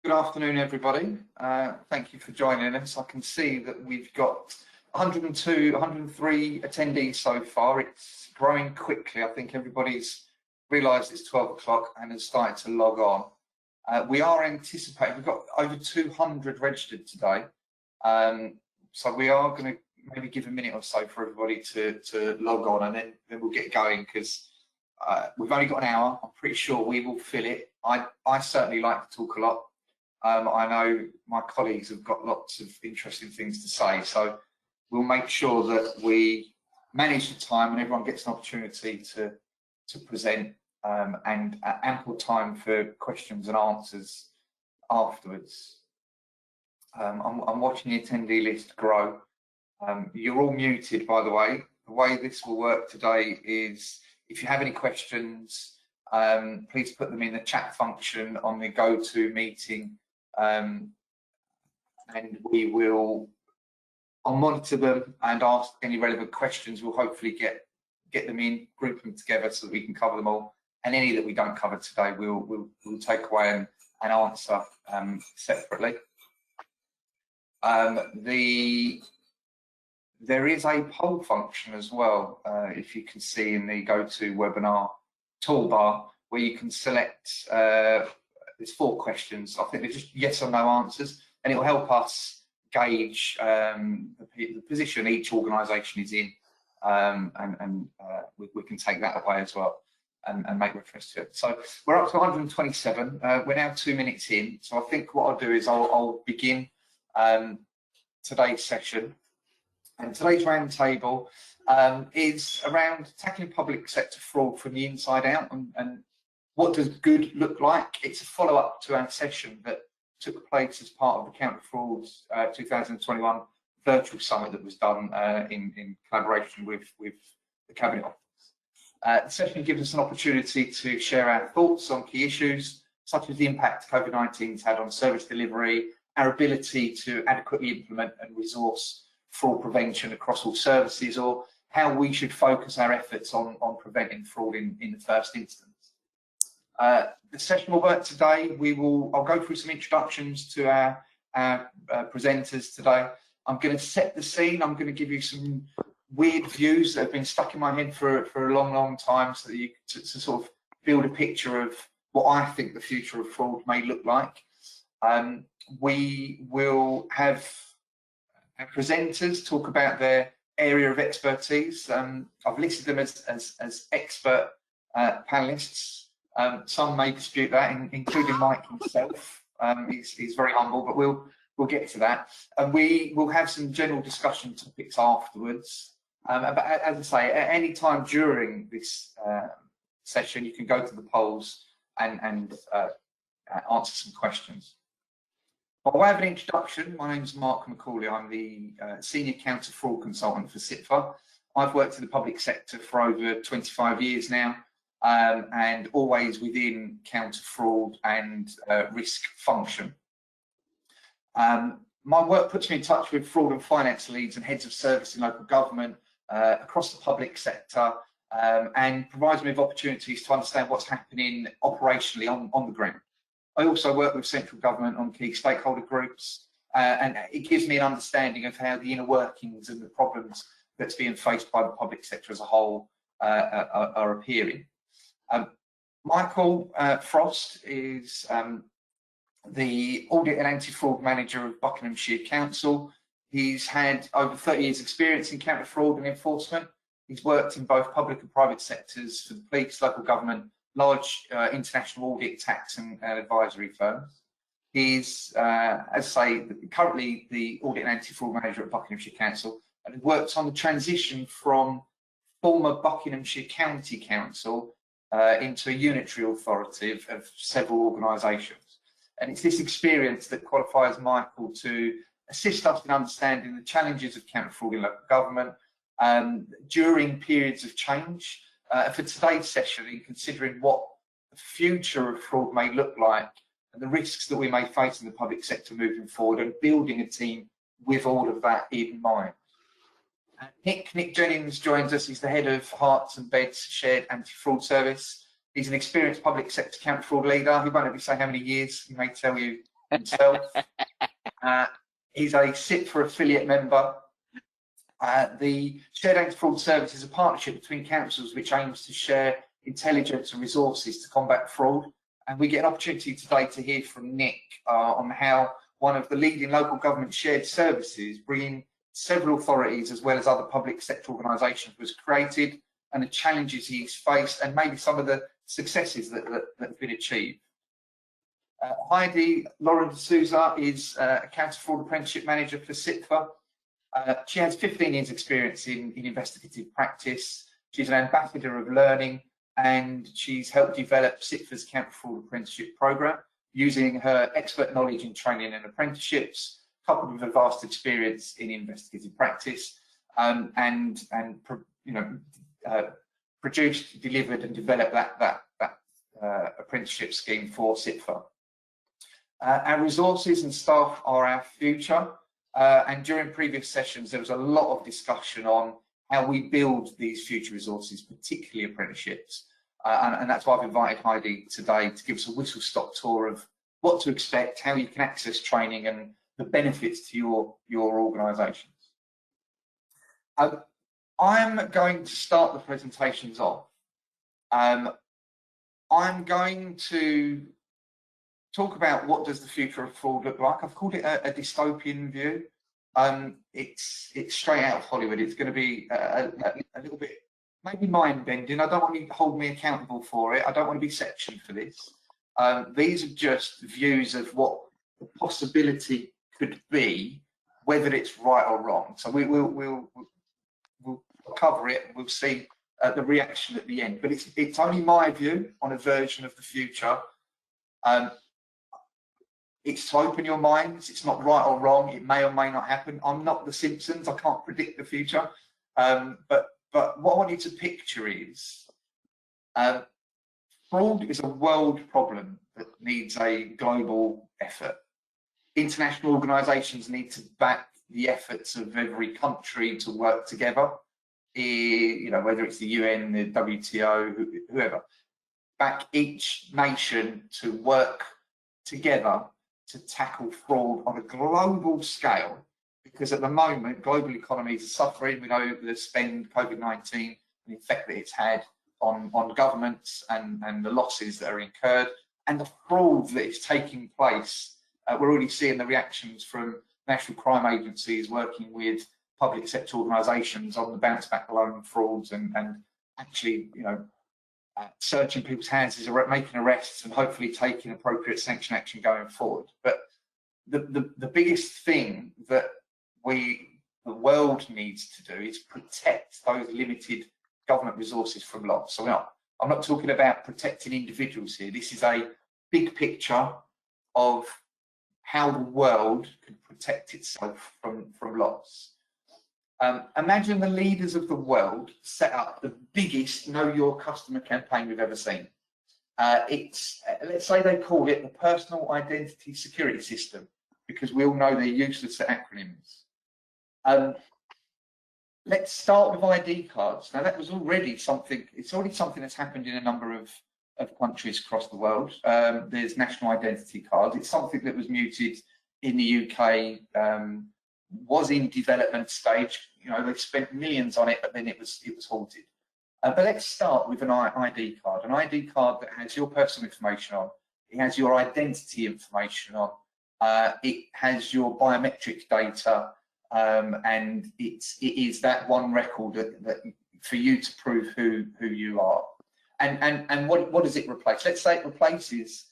Good afternoon, everybody. Thank you for joining us. I can see that we've got 102, 103 attendees so far. It's growing quickly. I think everybody's realised it's 12 o'clock and has started to log on. We are anticipating, we've got over 200 registered today. So we are going to maybe give a minute or so for everybody to log on, and then we'll get going, because we've only got an hour. I'm pretty sure we will fill it. I certainly like to talk a lot. I know my colleagues have got lots of interesting things to say, so we'll make sure that we manage the time and everyone gets an opportunity to present, and ample time for questions and answers afterwards. I'm watching the attendee list grow. You're all muted, by the way. The way this will work today is, if you have any questions, please put them in the chat function on the GoToMeeting, and I'll monitor them and ask any relevant questions. We'll hopefully get them in, group them together so that we can cover them all, and any that we don't cover today we'll take away and answer separately. There is a poll function as well, if you can see in the GoToWebinar toolbar, where you can select, there's 4 questions. I think they're just yes or no answers, and it will help us gauge the position each organisation is in, and we can take that away as well and make reference to it. So we're up to 127. We're now 2 minutes in, so I think what I'll do is I'll begin today's session. And today's roundtable is around tackling public sector fraud from the inside out, and what does good look like. It's a follow-up to our session that took place as part of the Counter Fraud 2021 virtual summit that was done in collaboration with the Cabinet Office. The session gives us an opportunity to share our thoughts on key issues, such as the impact COVID-19 has had on service delivery, our ability to adequately implement and resource fraud prevention across all services, or how we should focus our efforts on preventing fraud in the first instance. The session will work today. I'll go through some introductions to our presenters today. I'm going to set the scene. I'm going to give you some weird views that have been stuck in my head for a long time, so that you to sort of build a picture of what I think the future of fraud may look like. We will have our presenters talk about their area of expertise. I've listed them as expert panelists. Some may dispute that, including Mike himself. He's very humble, but we'll get to that. And we will have some general discussion topics afterwards. But as I say, at any time during this session, you can go to the polls and answer some questions. By way of an introduction, my name is Marc McAuley. I'm the Senior Counter Fraud Consultant for CIPFA. I've worked in the public sector for over 25 years now, and always within counter fraud and risk function. My work puts me in touch with fraud and finance leads and heads of service in local government across the public sector, and provides me with opportunities to understand what's happening operationally on the ground. I also work with central government on key stakeholder groups, and it gives me an understanding of how the inner workings and the problems that's being faced by the public sector as a whole are appearing. Michael Frost is the Audit and Anti-Fraud Manager of Buckinghamshire Council. He's had over 30 years experience in counter fraud and enforcement. He's worked in both public and private sectors for the police, local government, large international audit, tax and advisory firms. He's, as I say, currently the Audit and Anti-Fraud Manager at Buckinghamshire Council, and works on the transition from former Buckinghamshire County Council into a unitary authority of several organisations. And it's this experience that qualifies Michael to assist us in understanding the challenges of counter fraud in local government during periods of change. For today's session, in considering what the future of fraud may look like and the risks that we may face in the public sector moving forward, and building a team with all of that in mind. Nick Jennings joins us. He's the head of Herts and Beds Shared Anti-Fraud Service. He's an experienced public sector counter fraud leader. He won't let me say how many years. He may tell you himself. He's a CIPFA affiliate member. The Shared Anti-Fraud Service is a partnership between councils which aims to share intelligence and resources to combat fraud. And we get an opportunity today to hear from Nick on how one of the leading local government shared services, bringing several authorities as well as other public sector organisations, was created, and the challenges he's faced, and maybe some of the successes that have been achieved. Heidi, Loren Sousa is a Counter-Fraud Apprenticeship Manager for CIPFA. She has 15 years experience in investigative practice. She's an ambassador of learning, and she's helped develop CIPFA's Counter-Fraud Apprenticeship Programme using her expert knowledge in training and apprenticeships, coupled with a vast experience in investigative practice, and produced, delivered and developed that apprenticeship scheme for CIPFA. Our resources and staff are our future, and during previous sessions there was a lot of discussion on how we build these future resources, particularly apprenticeships, and that's why I've invited Heidi today to give us a whistle-stop tour of what to expect, how you can access training and the benefits to your organisations. I'm going to start the presentations off. I'm going to talk about what does the future of fraud look like. I've called it a dystopian view. It's straight out of Hollywood. It's going to be a little bit maybe mind-bending. I don't want you to hold me accountable for it. I don't want to be sectioned for this. These are just views of what the possibility could be, whether it's right or wrong. So we'll cover it. We'll see the reaction at the end. But it's only my view on a version of the future. It's to open your minds. It's not right or wrong. It may or may not happen. I'm not the Simpsons. I can't predict the future. But what I want you to picture is fraud is a world problem that needs a global effort. International organisations need to back the efforts of every country to work together. Whether it's the UN, the WTO, whoever, back each nation to work together to tackle fraud on a global scale, because at the moment global economies are suffering. We know the spend COVID-19 and the effect that it's had on governments and the losses that are incurred and the fraud that is taking place. We're already seeing the reactions from national crime agencies working with public sector organisations on the bounce back loan frauds and actually searching people's houses, making arrests and hopefully taking appropriate sanction action going forward. But the biggest thing that the world needs to do is protect those limited government resources from loss. So I'm not talking about protecting individuals here. This is a big picture of how the world can protect itself from loss. Imagine the leaders of the world set up the biggest Know Your Customer campaign we've ever seen. Let's say they call it the Personal Identity Security System, because we all know they're useless at acronyms. Let's start with ID cards. Now that was already something, it's already something that's happened in a number of countries across the world. There's national identity cards. It's something that was mooted in the UK, was in development stage. They spent millions on it, but then it was halted. But let's start with an ID card. An ID card that has your personal information on. It has your identity information on. It has your biometric data, and it is that one record that for you to prove who you are. And what does it replace? Let's say it replaces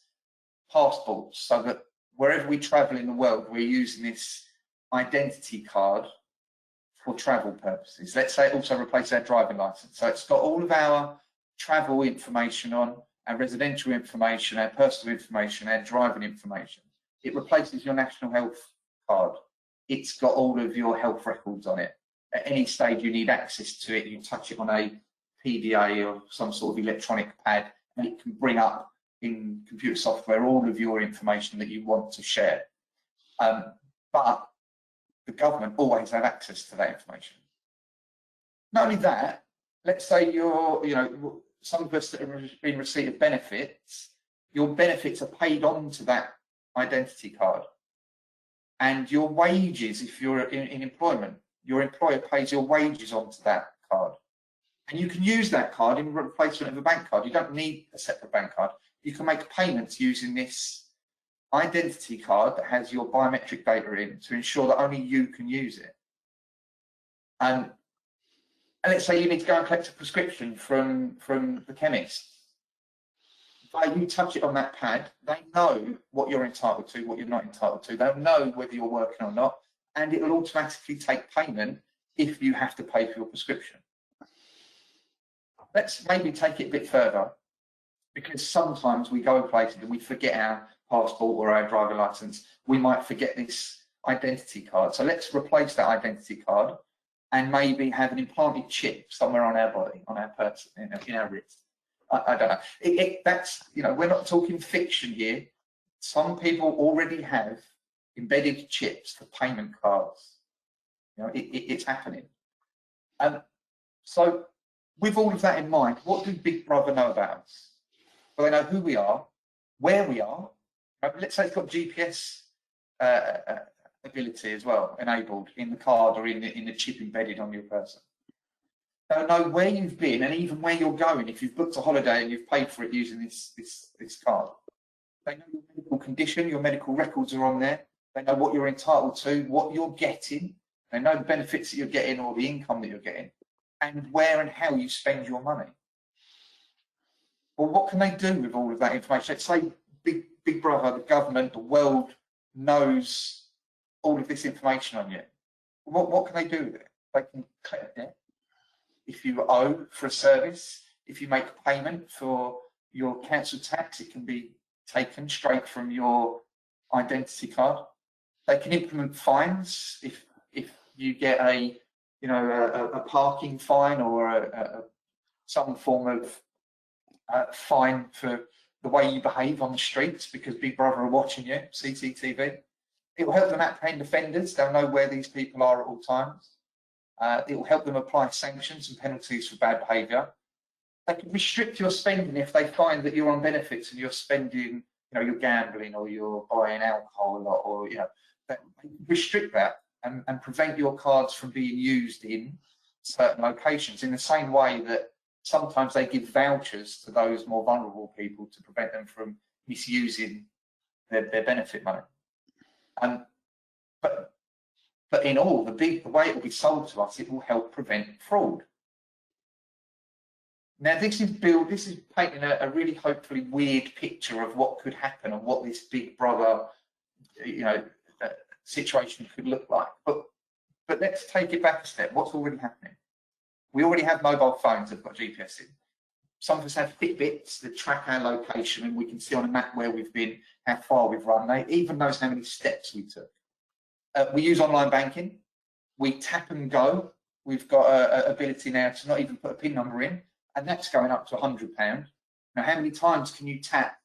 passports, so that wherever we travel in the world, we're using this identity card for travel purposes. Let's say it also replaces our driving license. So it's got all of our travel information on, our residential information, our personal information, our driving information. It replaces your national health card. It's got all of your health records on it. At any stage you need access to it, you touch it on a PDA or some sort of electronic pad, and it can bring up in computer software all of your information that you want to share. But the government always have access to that information. Not only that, let's say some of us that are in receipt of benefits, your benefits are paid on to that identity card. And your wages, if you're in employment, your employer pays your wages onto that card. And you can use that card in replacement of a bank card. You don't need a separate bank card. You can make payments using this identity card that has your biometric data in to ensure that only you can use it. And let's say you need to go and collect a prescription from the chemist. By you touch it on that pad, they know what you're entitled to, what you're not entitled to. They'll know whether you're working or not, and it will automatically take payment if you have to pay for your prescription. Let's maybe take it a bit further, because sometimes we go places and we forget our passport or our driver license. We might forget this identity card. So let's replace that identity card and maybe have an implanted chip somewhere on our body, on our person, in our wrist. I don't know. That's, you know, we're not talking fiction here. Some people already have embedded chips for payment cards. You know, it's happening. So with all of that in mind, what do Big Brother know about us? Well, they know who we are, where we are. Let's say it's got GPS ability as well, enabled in the card or in the chip embedded on your person. They'll know where you've been and even where you're going if you've booked a holiday and you've paid for it using this card. They know your medical condition, your medical records are on there. They know what you're entitled to, what you're getting. They know the benefits that you're getting or the income that you're getting, and where and how you spend your money. Well, what can they do with all of that information? Let's say Big Brother, the government, the world knows all of this information on you. What can they do with it? They can collect debt. If you owe for a service, if you make a payment for your council tax, it can be taken straight from your identity card. They can implement fines if you get a parking fine or some form of fine for the way you behave on the streets because Big Brother are watching you, CCTV. It will help them apprehend offenders. They'll know where these people are at all times. It will help them apply sanctions and penalties for bad behaviour. They can restrict your spending if they find that you're on benefits and you're spending, you're gambling or you're buying alcohol a lot, or they restrict that and prevent your cards from being used in certain locations. In the same way that sometimes they give vouchers to those more vulnerable people to prevent them from misusing their benefit money. But in all, the way it will be sold to us, it will help prevent fraud. Now, this is painting a really hopefully weird picture of what could happen and what this Big Brother, situation could look like. But let's take it back a step. What's already happening? We already have mobile phones that have got GPS in. Some of us have Fitbits that track our location, and we can see on a map where we've been, how far we've run. They even knows how many steps we took. We use online banking. We tap and go. We've got an ability now to not even put a PIN number in, and that's going up to £100. Now, how many times can you tap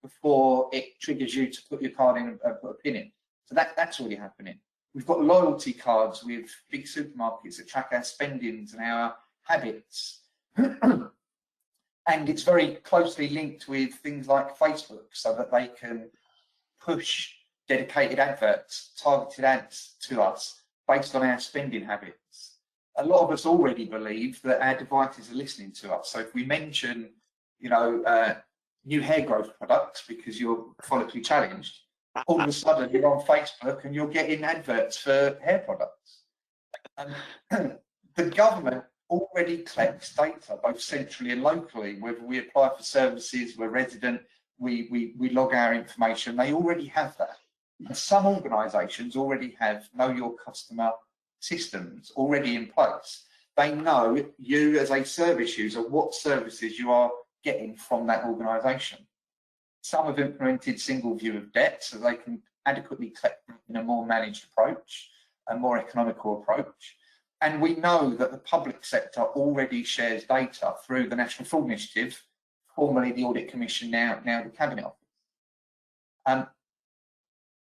before it triggers you to put your card in and put a PIN in? So that's already happening. We've got loyalty cards with big supermarkets that track our spendings and our habits. And it's very closely linked with things like Facebook, so that they can push dedicated adverts, targeted ads to us based on our spending habits. A lot of us already believe that our devices are listening to us. So if we mention, new hair growth products because you're follically challenged, all of a sudden you're on Facebook and you're getting adverts for hair products. And the government already collects data, both centrally and locally. Whether we apply for services, we're resident, we log our information. They already have that. And some organisations already have know your customer systems already in place. They know you as a service user, what services you are getting from that organisation. Some have implemented single view of debt so they can adequately collect in a more managed approach, a more economical approach. And we know that the public sector already shares data through the National Fraud Initiative, formerly the Audit Commission, now the Cabinet Office.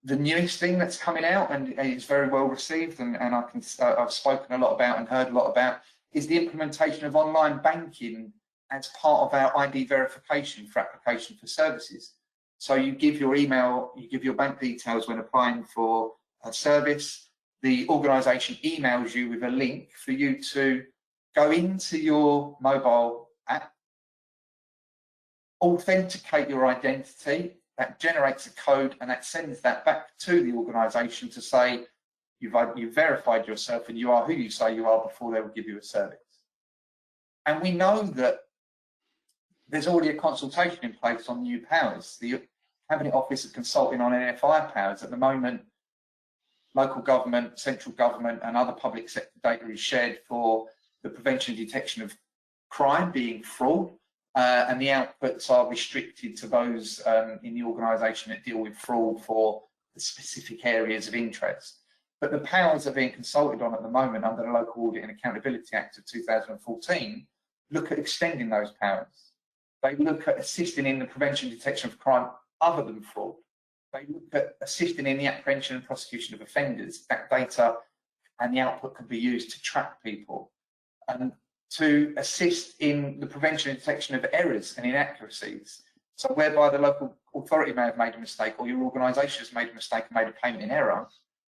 The newest thing that's coming out and is very well received, and I've spoken a lot about and heard a lot about, is the implementation of online banking as part of our ID verification for application for services. So you give your email, you give your bank details when applying for a service. The organisation emails you with a link for you to go into your mobile app, authenticate your identity, that generates a code, and that sends that back to the organisation to say you've verified yourself and you are who you say you are before they will give you a service. And we know that there's already a consultation in place on new powers. The Cabinet Office is consulting on NFI powers. At the moment, local government, central government and other public sector data is shared for the prevention and detection of crime, being fraud, and the outputs are restricted to those in the organisation that deal with fraud for the specific areas of interest. But the powers that are being consulted on at the moment under the Local Audit and Accountability Act of 2014 look at extending those powers. They look at assisting in the prevention and detection of crime other than fraud. They look at assisting in the apprehension and prosecution of offenders. That data and the output can be used to track people, and to assist in the prevention and detection of errors and inaccuracies. So whereby the local authority may have made a mistake, or your organisation has made a mistake and made a payment in error,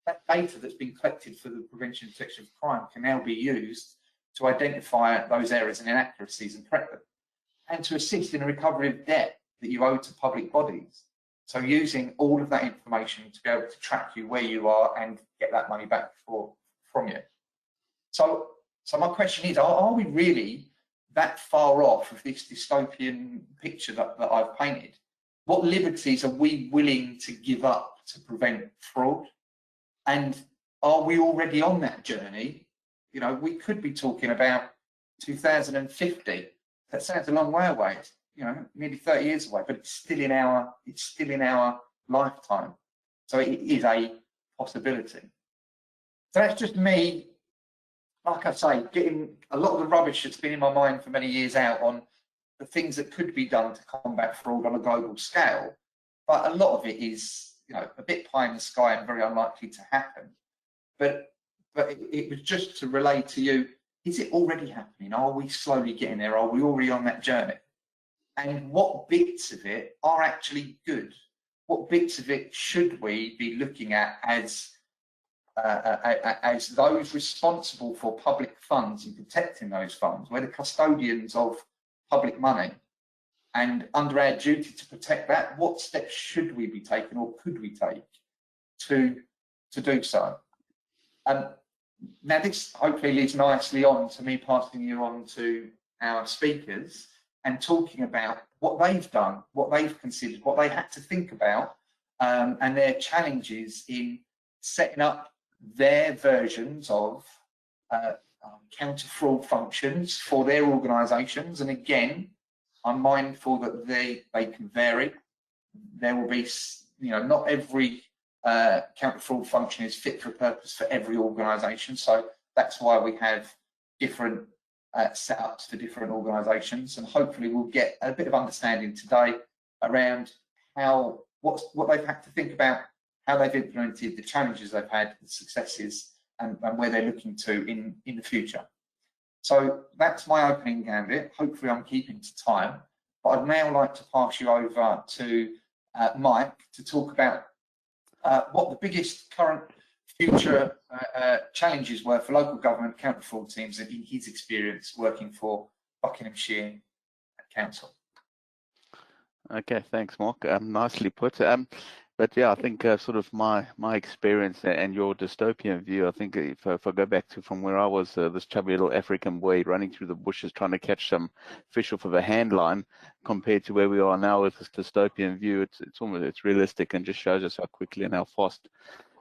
that data that's been collected for the prevention and detection of crime can now be used to identify those errors and inaccuracies and correct them, and to assist in the recovery of debt that you owe to public bodies. So using all of that information to be able to track you where you are and get that money back from you. So my question is, are we really that far off of this dystopian picture that I've painted? What liberties are we willing to give up to prevent fraud? And are we already on that journey? You know, we could be talking about 2050. That sounds a long way away. It's, you know, nearly 30 years away, but it's still in our lifetime. So it is a possibility. So that's just me, like I say, getting a lot of the rubbish that's been in my mind for many years out on the things that could be done to combat fraud on a global scale. But a lot of it is, you know, a bit pie in the sky and very unlikely to happen. But it was just to relay to you, is it already happening? Are we slowly getting there? Are we already on that journey? And what bits of it are actually good? What bits of it should we be looking at as those responsible for public funds and protecting those funds? We're the custodians of public money, and under our duty to protect that, what steps should we be taking, or could we take to do so? Now this hopefully leads nicely on to me passing you on to our speakers and talking about what they've done, what they've considered, what they had to think about, and their challenges in setting up their versions of counter-fraud functions for their organisations. And again, I'm mindful that they can vary. There will be, you know, not every counter-fraud function is fit for purpose for every organisation. So that's why we have different setups for different organisations, and hopefully we'll get a bit of understanding today around what they've had to think about, how they've implemented, the challenges they've had, the successes, and where they're looking to in the future. So that's my opening gambit. Hopefully I'm keeping to time, but I'd now like to pass you over to Mike to talk about what the biggest current future challenges were for local government counter-fraud teams in his experience working for Buckinghamshire Council. Okay, thanks, Marc. Nicely put. But yeah, I think sort of my experience and your dystopian view, I think if I go back to from where I was, this chubby little African boy running through the bushes trying to catch some fish off of a hand line, compared to where we are now with this dystopian view, it's realistic and just shows us how quickly and how fast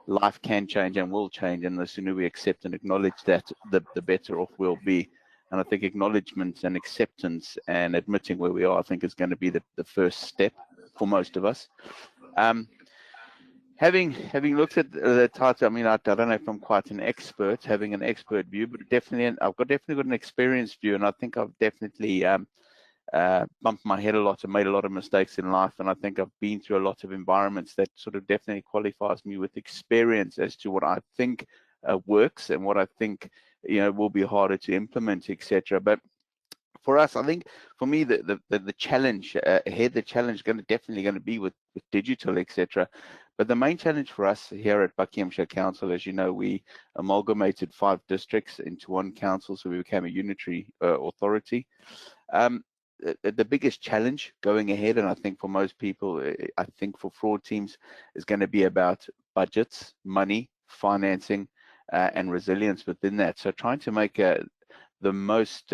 life can change and will change. And the sooner we accept and acknowledge that, the better off we'll be. And I think acknowledgement and acceptance and admitting where we are, I think, is going to be the first step for most of us. Having looked at the title, I mean, I don't know if I'm quite an expert, having an expert view, but definitely I've definitely got an experienced view, and I think I've definitely bumped my head a lot and made a lot of mistakes in life, and I think I've been through a lot of environments that sort of definitely qualifies me with experience as to what I think works and what I think, you know, will be harder to implement, etc. But For us, I think, for me, the challenge ahead, the challenge is definitely going to be with digital, etc. But the main challenge for us here at Buckinghamshire Council, as you know, we amalgamated 5 districts into one council, so we became a unitary authority. The biggest challenge going ahead, and I think for most people, I think for fraud teams, is going to be about budgets, money, financing, and resilience within that. So trying to make the most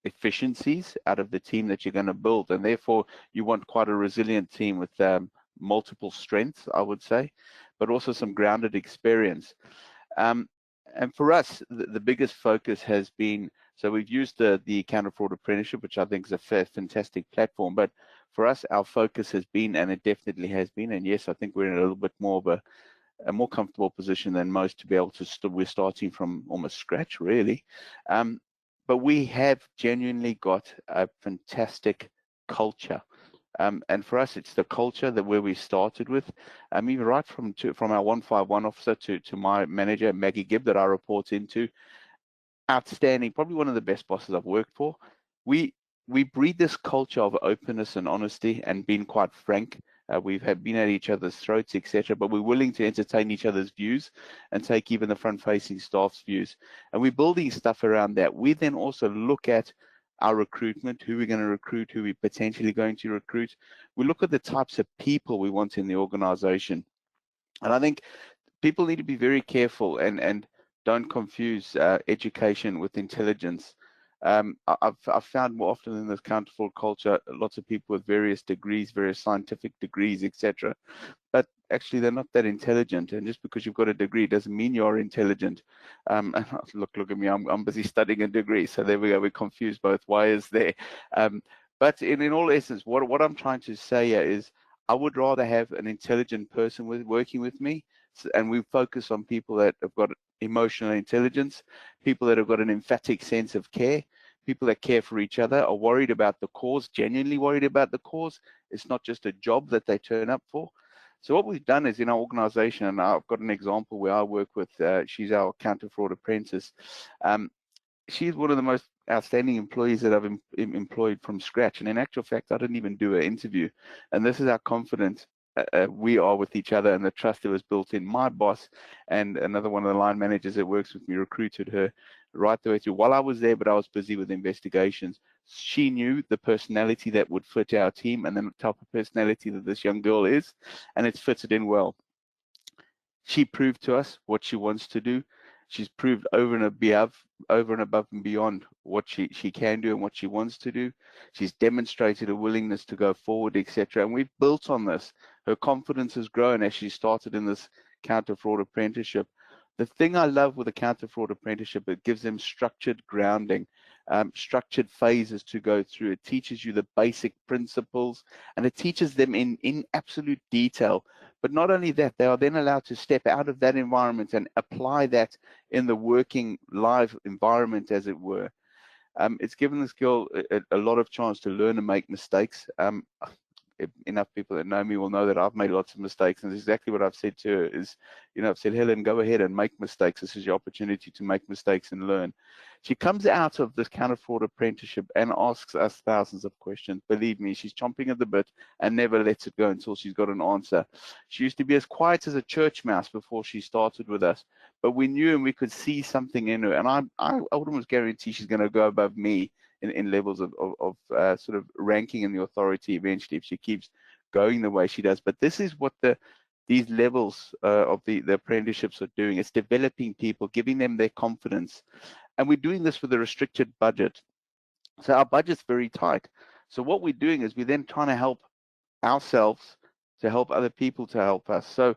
efficiencies out of the team that you're going to build, and therefore you want quite a resilient team with multiple strengths, I would say, but also some grounded experience. And for us, the biggest focus has been, so we've used the Counter-Fraud Apprenticeship, which I think is a fantastic platform, but for us, our focus has been, and it definitely has been, and yes, I think we're in a little bit more of a more comfortable position than most to be able to, we're starting from almost scratch, really. But we have genuinely got a fantastic culture. And for us, it's the culture that where we started with. Even right from our 151 officer to my manager, Maggie Gibb, that I report into. Outstanding, probably one of the best bosses I've worked for. We breed this culture of openness and honesty and being quite frank. We've been at each other's throats, etc., but we're willing to entertain each other's views and take even the front-facing staff's views. And we're building stuff around that. We then also look at our recruitment, who we're going to recruit, who we're potentially going to recruit. We look at the types of people we want in the organization. And I think people need to be very careful and don't confuse education with intelligence. I've found more often in this counter-fraud culture, lots of people with various degrees, various scientific degrees, etc. But actually, they're not that intelligent. And just because you've got a degree doesn't mean you're intelligent. And look at me, I'm busy studying a degree. So there we go, we're confused both ways there. But in all essence, what I'm trying to say here is I would rather have an intelligent person working with me. And we focus on people that have got emotional intelligence, people that have got an emphatic sense of care, people that care for each other, are worried about the cause, genuinely worried about the cause. It's not just a job that they turn up for. So what we've done is in our organization, and I've got an example where I work with, she's our counter-fraud apprentice. She's one of the most outstanding employees that I've employed from scratch. And in actual fact, I didn't even do an interview. And this is how confident we are with each other and the trust that was built in. My boss and another one of the line managers that works with me recruited her right the way through while I was there, but I was busy with investigations. She knew the personality that would fit our team and the type of personality that this young girl is, and it's fitted in well. She proved to us what she wants to do. She's proved over and above and beyond what she can do and what she wants to do. She's demonstrated a willingness to go forward, etc. And we've built on this. Her confidence has grown as she started in this counter-fraud apprenticeship. The thing I love with a counter-fraud apprenticeship, it gives them structured grounding, structured phases to go through. It teaches you the basic principles, and it teaches them in absolute detail. But not only that, they are then allowed to step out of that environment and apply that in the working live environment, as it were. It's given this girl a lot of chance to learn and make mistakes. Enough people that know me will know that I've made lots of mistakes, and this is exactly what I've said to her is, I've said, Helen, go ahead and make mistakes. This is your opportunity to make mistakes and learn. She comes out of this counter-fraud apprenticeship and asks us thousands of questions. Believe me, she's chomping at the bit and never lets it go until she's got an answer. She used to be as quiet as a church mouse before she started with us, but we knew and we could see something in her, and I would almost guarantee she's going to go above me in levels of sort of ranking in the authority eventually if she keeps going the way she does. But this is what these levels of the apprenticeships are doing. It's developing people, giving them their confidence. And we're doing this with a restricted budget. So our budget's very tight. So what we're doing is we're then trying to help ourselves to help other people to help us. So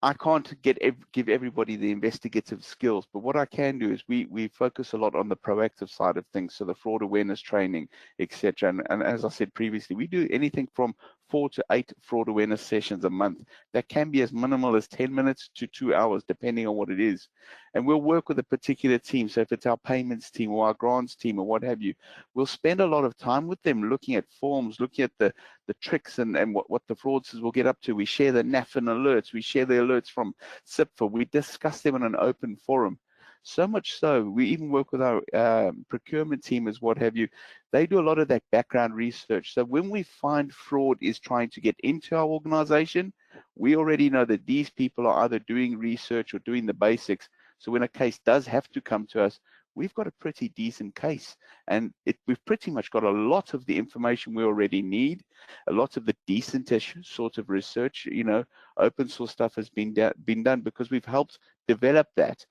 I can't give everybody the investigative skills, but what I can do is we focus a lot on the proactive side of things, so the fraud awareness training, etc. And as I said previously, we do anything from 4 to 8 fraud awareness sessions a month. That can be as minimal as 10 minutes to 2 hours, depending on what it is. And we'll work with a particular team. So if it's our payments team or our grants team or what have you, we'll spend a lot of time with them looking at forms, looking at the tricks and what the fraudsters will get up to. We share the NAFIN alerts. We share the alerts from CIPFA. We discuss them in an open forum. So much so, we even work with our procurement team as what have you. They do a lot of that background research. So when we find fraud is trying to get into our organization, we already know that these people are either doing research or doing the basics. So when a case does have to come to us, we've got a pretty decent case, and we've pretty much got a lot of the information we already need, a lot of the decentish sort of research, you know, open source stuff has been done because we've helped develop that.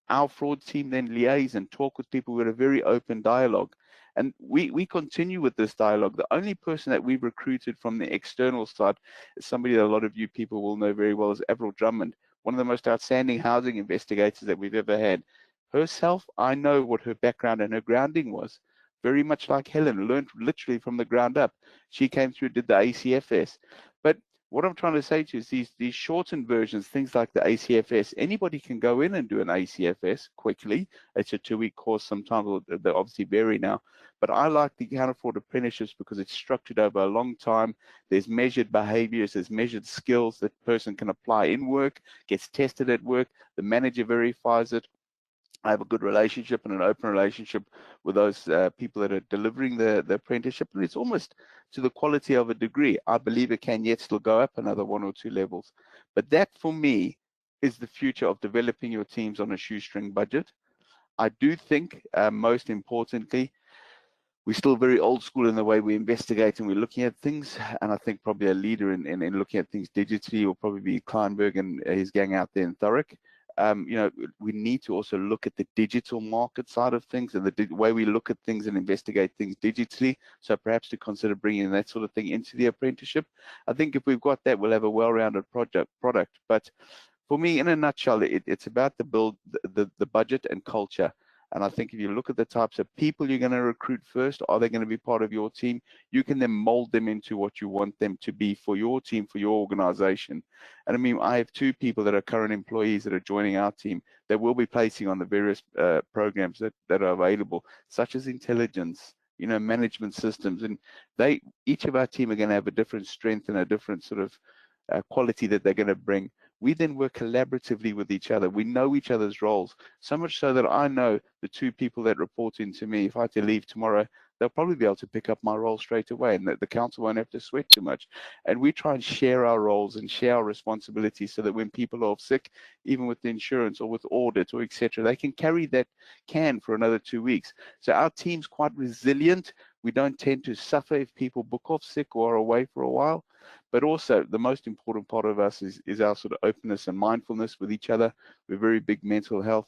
Our fraud team then liaise and talk with people with a very open dialogue. And we continue with this dialogue. The only person that we've recruited from the external side is somebody that a lot of you people will know very well, is Avril Drummond, one of the most outstanding housing investigators that we've ever had. Herself, I know what her background and her grounding was. Very much like Helen, learned literally from the ground up. She came through, did the ACFS. But what I'm trying to say to you is these shortened versions, things like the ACFS, anybody can go in and do an ACFS quickly. It's a 2-week course sometimes, they obviously vary now. But I like the counter fraud apprenticeships because it's structured over a long time. There's measured behaviors, there's measured skills that person can apply in work, gets tested at work, the manager verifies it. I have a good relationship and an open relationship with those people that are delivering the apprenticeship, and it's almost to the quality of a degree. I believe it can yet still go up another 1 or 2 levels. But that, for me, is the future of developing your teams on a shoestring budget. I do think, most importantly, we're still very old school in the way we investigate and we're looking at things. And I think probably a leader in looking at things digitally will probably be Kleinberg and his gang out there in Thurrock. You know, we need to also look at the digital market side of things and the way we look at things and investigate things digitally. So perhaps to consider bringing that sort of thing into the apprenticeship. I think if we've got that, we'll have a well-rounded product. But for me, in a nutshell, it's about the budget and culture. And I think if you look at the types of people you're going to recruit first, are they going to be part of your team? You can then mold them into what you want them to be for your team, for your organization. And I mean, I have 2 people that are current employees that are joining our team that we'll be placing on the various programs that are available, such as intelligence, you know, management systems. And each of our team are going to have a different strength and a different sort of quality that they're going to bring. We then work collaboratively with each other. We know each other's roles, so much so that I know the 2 people that report into me, if I had to leave tomorrow, they'll probably be able to pick up my role straight away, and the council won't have to sweat too much. And we try and share our roles and share our responsibilities so that when people are off sick, even with the insurance or with audit or etc., they can carry that can for another 2 weeks. So our team's quite resilient. We don't tend to suffer if people book off sick or are away for a while. But also, the most important part of us is our sort of openness and mindfulness with each other. We're very big mental health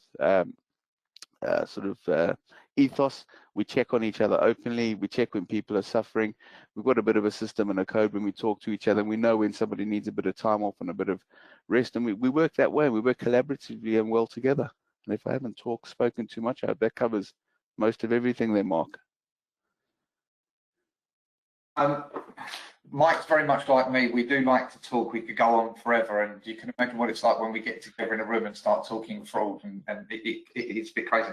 ethos. We check on each other openly. We check when people are suffering. We've got a bit of a system and a code when we talk to each other. We know when somebody needs a bit of time off and a bit of rest. And we work that way. We work collaboratively and well together. And if I haven't spoken too much, I hope that covers most of everything there, Marc. Mike's very much like me. We do like to talk. We could go on forever, and you can imagine what it's like when we get together in a room and start talking fraud, and it's a bit crazy.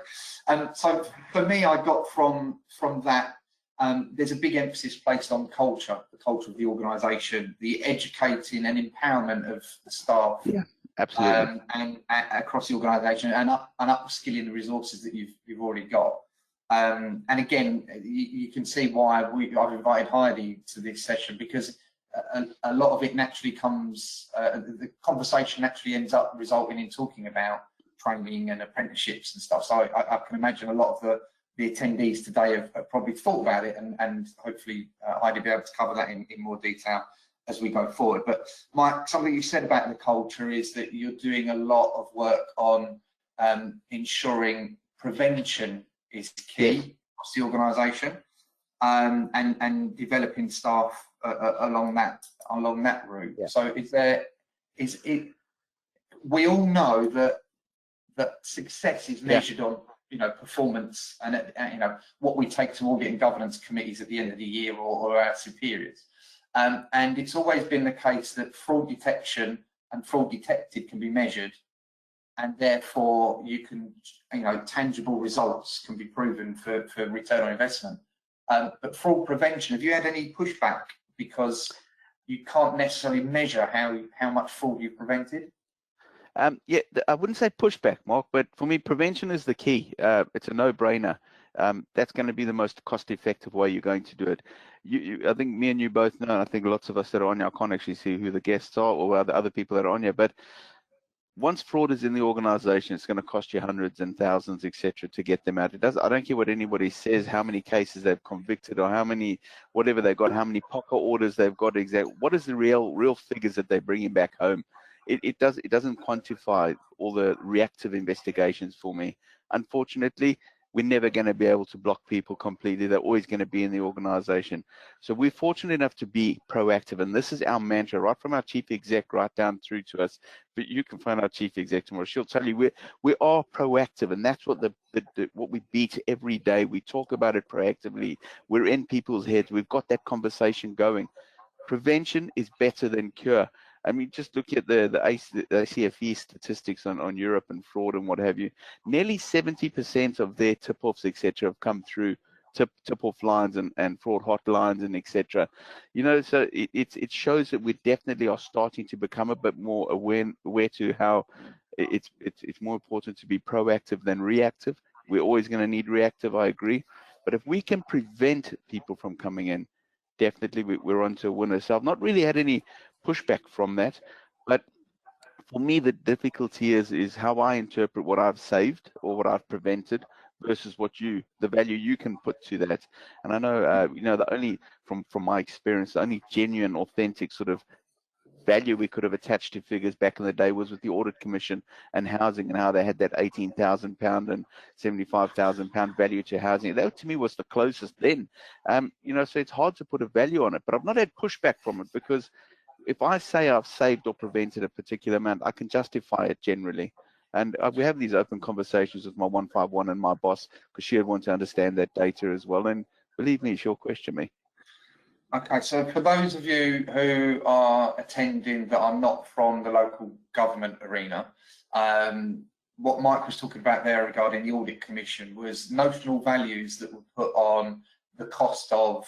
So for me, I got from that, there's a big emphasis placed on culture, the culture of the organisation, the educating and empowerment of the staff. Yeah, absolutely. And across the organisation, and upskilling the resources that you've already got. And again, you can see why I've invited Heidi to this session, because a lot of it naturally comes, the conversation naturally ends up resulting in talking about training and apprenticeships and stuff. So I can imagine a lot of the attendees today have probably thought about it, and hopefully Heidi will be able to cover that in more detail as we go forward. But Mike, something you said about the culture is that you're doing a lot of work on ensuring prevention is key across the organisation, and developing staff along that route. Yeah. So we all know that success is measured on performance and what we take to audit and governance committees at the end of the year or our superiors, and it's always been the case that fraud detection and fraud detected can be measured, and therefore you can, tangible results can be proven for return on investment. But fraud prevention, have you had any pushback because you can't necessarily measure how much fraud you've prevented? Yeah, I wouldn't say pushback, Mark, but for me, prevention is the key. It's a no-brainer. That's going to be the most cost-effective way you're going to do it. I think me and you both know, and I think lots of us that are on here, I can't actually see who the guests are or the other people that are on here, but once fraud is in the organization, it's going to cost you hundreds and thousands, etc., to get them out. I don't care what anybody says, how many cases they've convicted or how many, whatever they've got, how many pocket orders they've got, what is the real figures that they're bringing back home? It doesn't quantify all the reactive investigations for me. Unfortunately, we're never going to be able to block people completely. They're always going to be in the organization. So we're fortunate enough to be proactive, and this is our mantra, right from our chief exec right down through to us. But you can find our chief exec tomorrow. She'll tell you we are proactive, and that's what what we beat every day. We talk about it proactively. We're in people's heads. We've got that conversation going. Prevention is better than cure. I mean, just look at the ACFE statistics on Europe and fraud and what have you. Nearly 70% of their tip-offs, etc., have come through tip-off lines and fraud hotlines and etc. You know, so it shows that we definitely are starting to become a bit more aware to how it's more important to be proactive than reactive. We're always going to need reactive, I agree. But if we can prevent people from coming in, definitely we're on to a winner. So I've not really had any pushback from that, but for me the difficulty is how I interpret what I've saved or what I've prevented versus the value you can put to that. And I know you know, the only from my experience, the only genuine, authentic sort of value we could have attached to figures back in the day was with the Audit Commission and housing, and how they had that £18,000 and £75,000 value to housing. That to me was the closest then. You know, so it's hard to put a value on it, but I've not had pushback from it, because if I say I've saved or prevented a particular amount, I can justify it generally. And we have these open conversations with my 151 and my boss, because she'd want to understand that data as well. And believe me, she'll question me. Okay, so for those of you who are attending that are not from the local government arena, what Mike was talking about there regarding the Audit Commission was notional values that were put on the cost of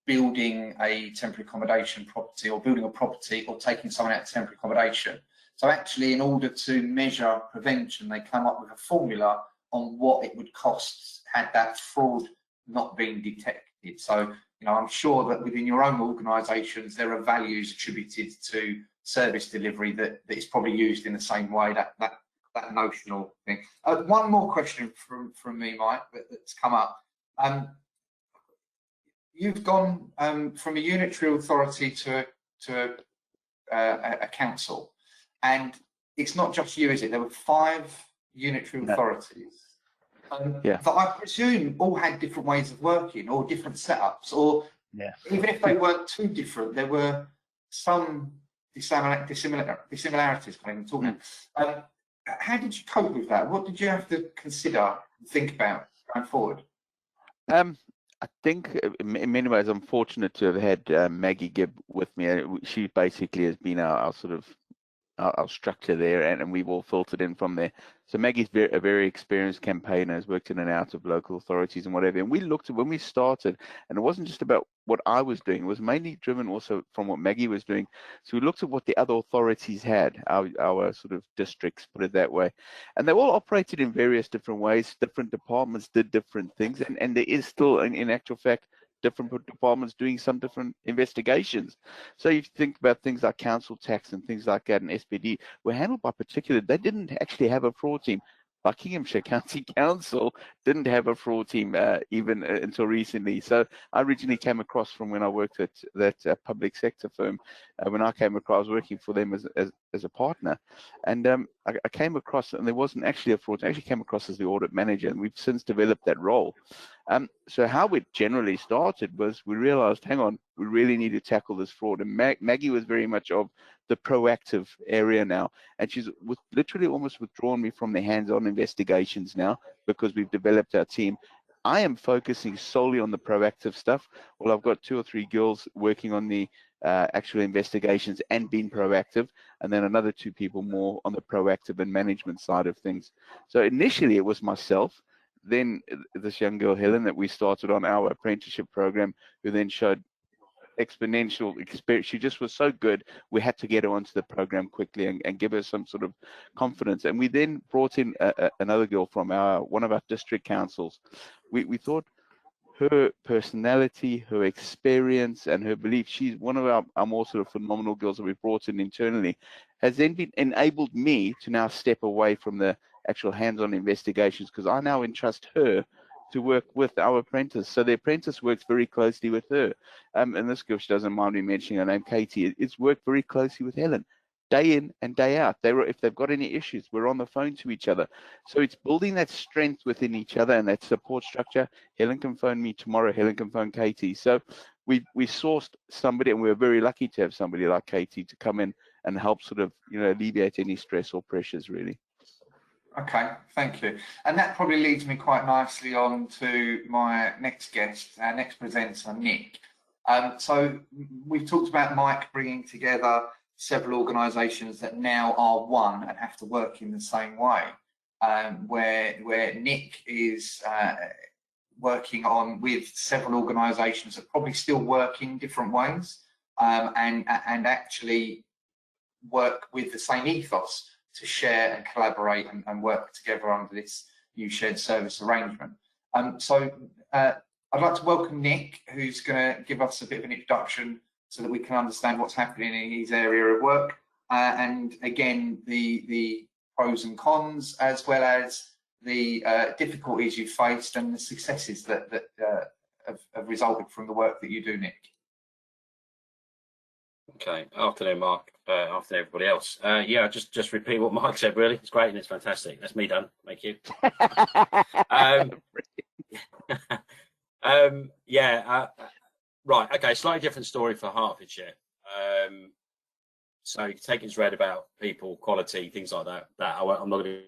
building a temporary accommodation property, or building a property, or taking someone out to temporary accommodation. So actually, in order to measure prevention, they come up with a formula on what it would cost had that fraud not been detected. So, you know, I'm sure that within your own organisations, there are values attributed to service delivery that is probably used in the same way, that notional thing. One more question from me, Mike, that's come up. You've gone from a unitary authority to a council, and it's not just you, is it? There were 5 unitary authorities. Yeah. That I presume all had different ways of working, or different setups, or even if they weren't too different, there were some dissimilarities. Kind of how did you cope with that? What did you have to consider and think about going forward? I think in many ways I'm fortunate to have had Maggie Gibb with me. She basically has been our sort of our structure there, and we've all filtered in from there. So Maggie's a very experienced campaigner, has worked in and out of local authorities and whatever. And we looked at when we started, and it wasn't just about what I was doing, it was mainly driven also from what Maggie was doing. So we looked at what the other authorities had, our sort of districts, put it that way. And they all operated in various different ways. Different departments did different things, and there is still, in actual fact, different departments doing some different investigations. So if you think about things like council tax and things like that, and SPD were handled by they didn't actually have a fraud team. Buckinghamshire County Council didn't have a fraud team even until recently. So I originally came across from when I worked at that public sector firm. When I came across, I was working for them as a partner, and I came across, and there wasn't actually a fraud. I actually came across as the audit manager, and we've since developed that role. So how it generally started was we realized, hang on, we really need to tackle this fraud. And Maggie was very much of the proactive area now. And she's literally almost withdrawn me from the hands-on investigations now, because we've developed our team. I am focusing solely on the proactive stuff. Well, I've got 2 or 3 girls working on the actual investigations and being proactive, and then another 2 people more on the proactive and management side of things. So initially it was myself, then this young girl, Helen, that we started on our apprenticeship program, who then showed exponential experience. She just was so good. We had to get her onto the program quickly and give her some sort of confidence. And we then brought in another girl from one of our district councils. We thought her personality, her experience, and her belief, she's one of our more sort of phenomenal girls that we've brought in internally, has then enabled me to now step away from the actual hands-on investigations, because I now entrust her to work with our apprentice. So the apprentice works very closely with her. And this girl, she doesn't mind me mentioning her name, Katie, it's worked very closely with Helen, day in and day out. If they've got any issues, we're on the phone to each other. So it's building that strength within each other and that support structure. Helen can phone me tomorrow, Helen can phone Katie. So we sourced somebody, and we're very lucky to have somebody like Katie to come in and help sort of, alleviate any stress or pressures, really. Okay, thank you. And that probably leads me quite nicely on to my next guest, our next presenter, Nick. So we've talked about Mike bringing together several organisations that now are one and have to work in the same way, where Nick is working on with several organisations that probably still work in different ways, and actually work with the same ethos to share and collaborate and work together under this new shared service arrangement. So I'd like to welcome Nick, who's going to give us a bit of an introduction so that we can understand what's happening in his area of work, and again, the pros and cons, as well as the difficulties you've faced and the successes that have resulted from the work that you do, Nick. Okay, afternoon, Mark. Afternoon, everybody else. Yeah, just repeat what Mark said. Really, it's great and it's fantastic. That's me done. Thank you. Right. Okay. Slightly different story for Hertfordshire. So you can take it as read about people, quality, things like that. I'm not going to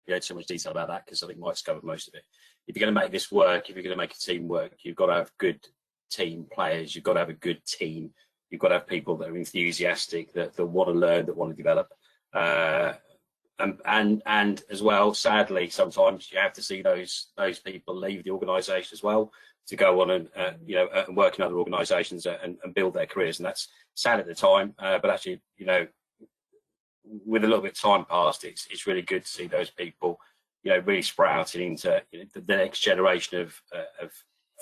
go into too much detail about that because I think Mike's covered most of it. If you're going to make this work, if you're going to make a team work, you've got to have good team players. You've got to have a good team. You've got to have people that are enthusiastic, that want to learn, that want to develop, and as well, sadly, sometimes you have to see those people leave the organisation as well to go on and and work in other organisations and build their careers, and that's sad at the time, but actually, with a little bit of time passed, it's really good to see those people, really sprouting into the next generation of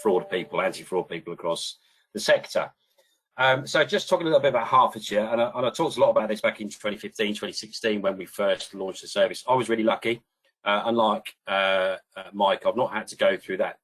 fraud people, anti-fraud people across the sector. So just talking a little bit about Hertfordshire, and I talked a lot about this back in 2015, 2016 when we first launched the service. I was really lucky. Unlike Mike, I've not had to go through that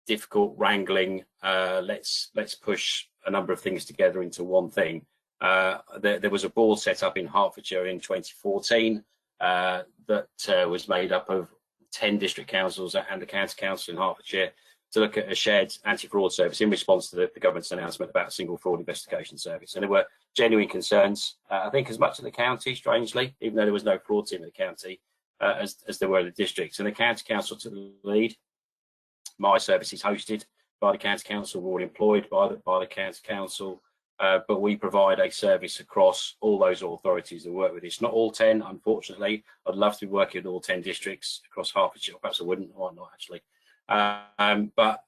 difficult wrangling. Let's push a number of things together into one thing. There was a board set up in Hertfordshire in 2014 that was made up of 10 district councils and the county council in Hertfordshire to look at a shared anti-fraud service in response to the government's announcement about a single fraud investigation service. And there were genuine concerns, I think as much in the county, strangely, even though there was no fraud team in the county, as there were in the districts. And the county council took the lead. My service is hosted by the county council, we're all employed by the county council, but we provide a service across all those authorities that work with it. It's not all 10, unfortunately. I'd love to be working with all 10 districts across Hertfordshire. Perhaps I wouldn't, I might not actually. But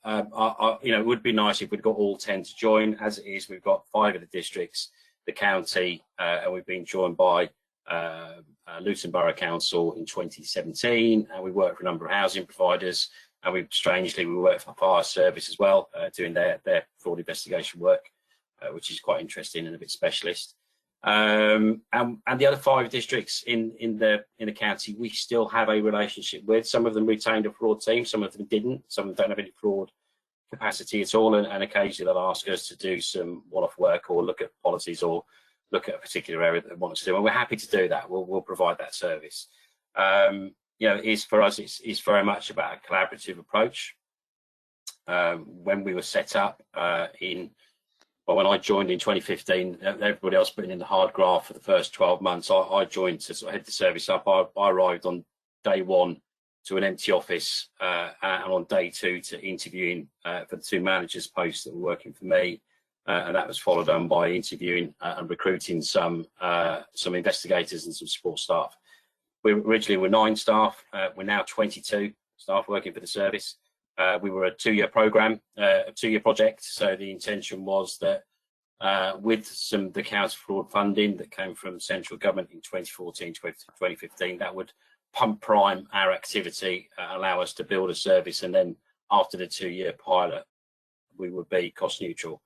it would be nice if we'd got all 10 to join. As it is, we've got 5 of the districts, the county, and we've been joined by Luton Borough Council in 2017, and we work for a number of housing providers, and we work for fire service as well, doing their fraud investigation work, which is quite interesting and a bit specialist. And the other 5 districts in the county, we still have a relationship with. Some of them retained a fraud team, some of them didn't, some of them don't have any fraud capacity at all, and occasionally they'll ask us to do some one-off work or look at policies or look at a particular area that they want us to do, and we're happy to do that. We'll provide that service. For us, it's very much about a collaborative approach. When we were set up when I joined in 2015, everybody else putting in the hard graft for the first 12 months. I joined to sort of head the service up. I arrived on day 1 to an empty office, and on day 2 to interviewing for the 2 managers posts that were working for me, and that was followed on by interviewing and recruiting some investigators and some support staff. We originally were 9 staff. We're now 22 staff working for the service. We were a 2-year program, a 2-year project. So the intention was that with the counter-fraud funding that came from central government in 2014, 2015, that would pump prime our activity, allow us to build a service, and then after the 2-year pilot, we would be cost neutral.